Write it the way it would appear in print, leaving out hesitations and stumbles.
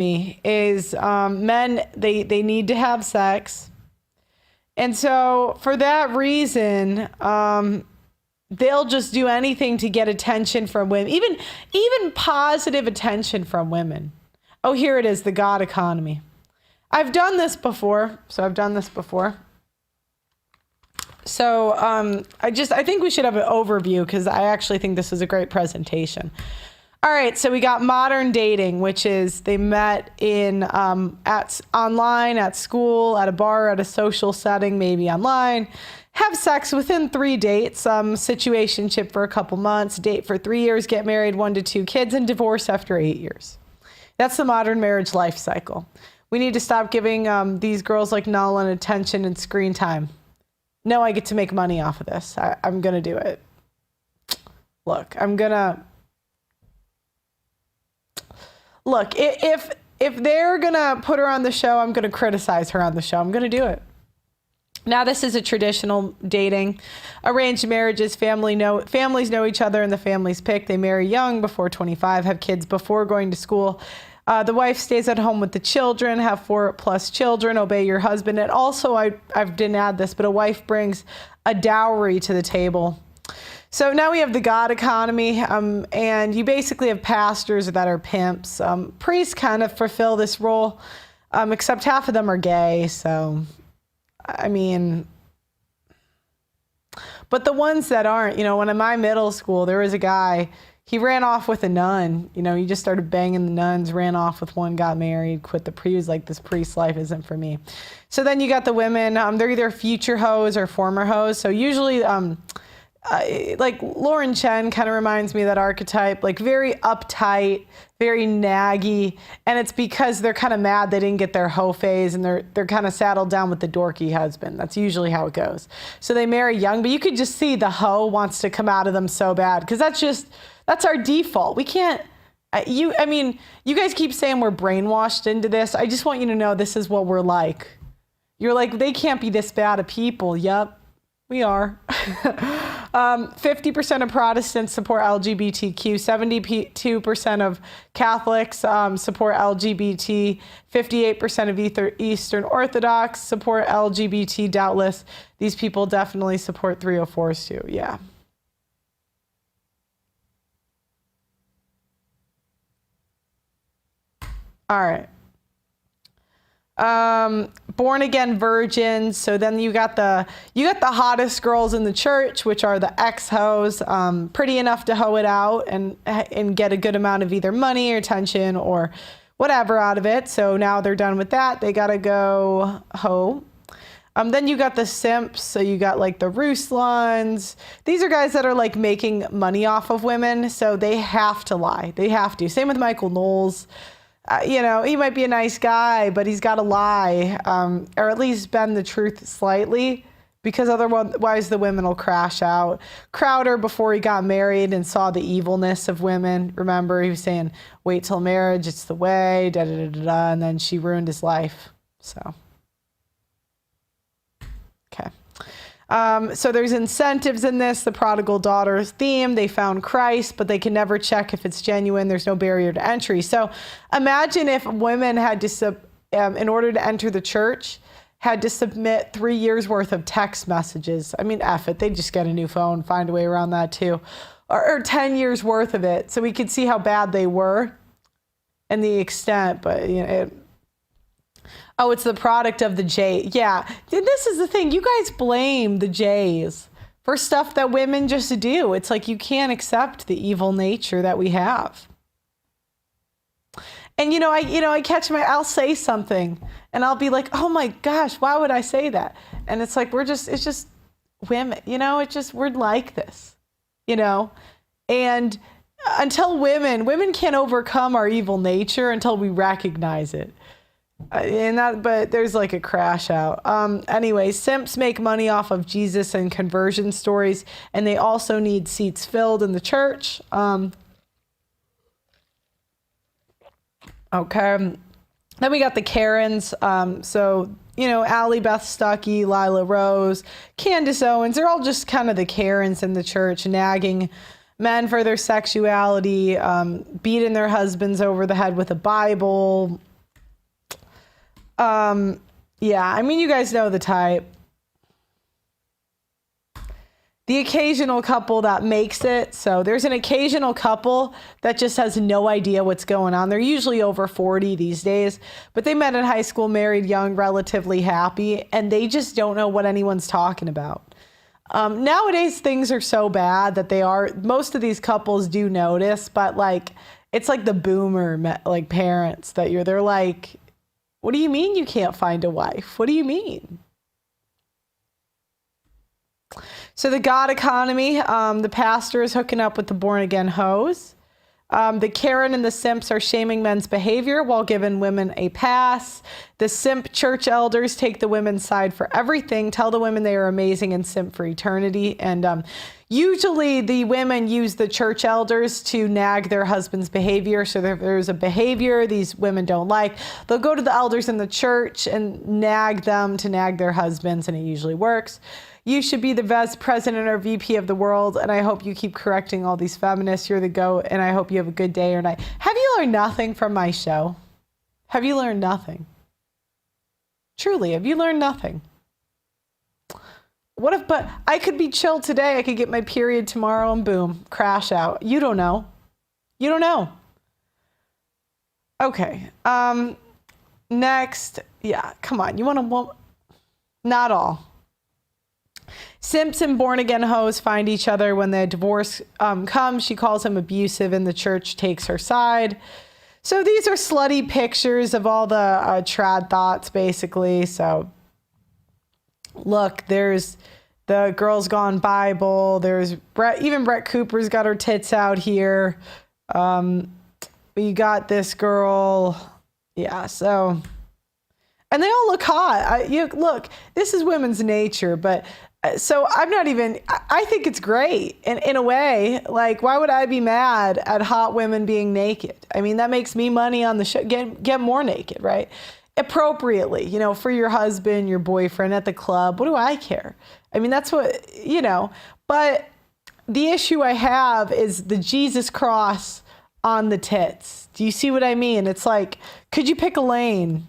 me is men, they need to have sex. And so for that reason, they'll just do anything to get attention from women, even positive attention from women. Oh, here it is, the God economy. I've done this before. So I think we should have an overview because I actually think this is a great presentation. All right, so we got modern dating, which is they met in online, at school, at a bar, at a social setting, maybe online, have sex within 3 dates, situationship for a couple months, date for 3 years, get married, 1 to 2 kids, and divorce after 8 years. That's the modern marriage life cycle. We need to stop giving these girls like Nolan attention and screen time. No, I get to make money off of this. I'm going to do it. Look, if they're going to put her on the show, I'm going to criticize her on the show. I'm going to do it. Now, this is a traditional dating. Arranged marriages, families know each other and the families pick. They marry young, before 25, have kids before going to school. The wife stays at home with the children, have 4+ children, obey your husband. And also, I didn't add this, but a wife brings a dowry to the table. So now we have the God economy, and you basically have pastors that are pimps. Priests kind of fulfill this role, except half of them are gay. So, I mean, but the ones that aren't, when in my middle school, there was a guy, he ran off with a nun. He just started banging the nuns, ran off with one, got married, quit the priest. He was like, this priest life isn't for me. So then you got the women, they're either future hoes or former hoes. So usually, like Lauren Chen kind of reminds me of that archetype, like very uptight, very naggy. And it's because they're kind of mad they didn't get their hoe phase, and they're kind of saddled down with the dorky husband. That's usually how it goes. So they marry young, but you could just see the hoe wants to come out of them so bad, because that's our default. We can't, you guys keep saying we're brainwashed into this. I just want you to know this is what we're like. You're like, they can't be this bad of people. Yep, we are. 50% of Protestants support LGBTQ, 72% of Catholics support LGBT, 58% of Eastern Orthodox support LGBT, doubtless. These people definitely support 304s too, yeah. All right. Born again virgins. So then you got the hottest girls in the church, which are the ex-hoes, pretty enough to hoe it out and get a good amount of either money or attention or whatever out of it. So now they're done with that. They got to go hoe. Then you got the simps. So you got like the Ruslans. These are guys that are like making money off of women. So they have to lie. They have to. Same with Michael Knowles. He might be a nice guy, but he's got to lie, or at least bend the truth slightly, because otherwise the women will crash out. Crowder, before he got married and saw the evilness of women, remember, he was saying, wait till marriage, it's the way, da-da-da-da-da, and then she ruined his life. So, okay. So there's incentives in this, the prodigal daughter's theme. They found Christ, but they can never check if it's genuine. There's no barrier to entry. So imagine if women had to, in order to enter the church, had to submit 3 years worth of text messages. I mean, F it, they'd just get a new phone, find a way around that too. Or 10 years worth of it. So we could see how bad they were and the extent, but oh, it's the product of the J. Yeah, this is the thing. You guys blame the J's for stuff that women just do. It's like you can't accept the evil nature that we have. And I catch I'll say something and I'll be like, oh my gosh, why would I say that? And it's like it's just women. We're like this. And until women can't overcome our evil nature until we recognize it. But there's like a crash out. Anyway, simps make money off of Jesus and conversion stories, and they also need seats filled in the church. Okay. Then we got the Karens. So, Allie Beth Stuckey, Lila Rose, Candace Owens, they're all just kind of the Karens in the church, nagging men for their sexuality, beating their husbands over the head with a Bible, Yeah, I mean, you guys know the type. The occasional couple that makes it. So there's an occasional couple that just has no idea what's going on. They're usually over 40 these days, but they met in high school, married young, relatively happy, and they just don't know what anyone's talking about. Nowadays, things are so bad that most of these couples do notice, but like, it's like the boomer, like parents they're like, what do you mean you can't find a wife? What do you mean? So the God economy, the pastor is hooking up with the born-again hoes. The Karen and the Simps are shaming men's behavior while giving women a pass. The Simp church elders take the women's side for everything, tell the women they are amazing and simp for eternity. And usually the women use the church elders to nag their husband's behavior. So there's a behavior these women don't like. They'll go to the elders in the church and nag them to nag their husbands, and it usually works. You should be the best president or VP of the world, and I hope you keep correcting all these feminists. You're the GOAT, and I hope you have a good day or night. Have you learned nothing from my show? Have you learned nothing? Truly, have you learned nothing? But I could be chill today. I could get my period tomorrow and boom, crash out. You don't know. You don't know. Okay. Next. Yeah, come on. You want to... Not all. Simps and born-again hoes find each other when the divorce comes. She calls him abusive and the church takes her side. So these are slutty pictures of all the trad thoughts, basically. So look, there's the Girls Gone Bible. There's even Brett Cooper's got her tits out here. We got this girl. Yeah, so... And they all look hot. Look, this is women's nature, but... So I think it's great in a way. Like, why would I be mad at hot women being naked? I mean, that makes me money on the show. Get more naked, right? Appropriately, for your husband, your boyfriend at the club. What do I care? I mean, that's what, but the issue I have is the Jesus cross on the tits. Do you see what I mean? It's like, could you pick a lane?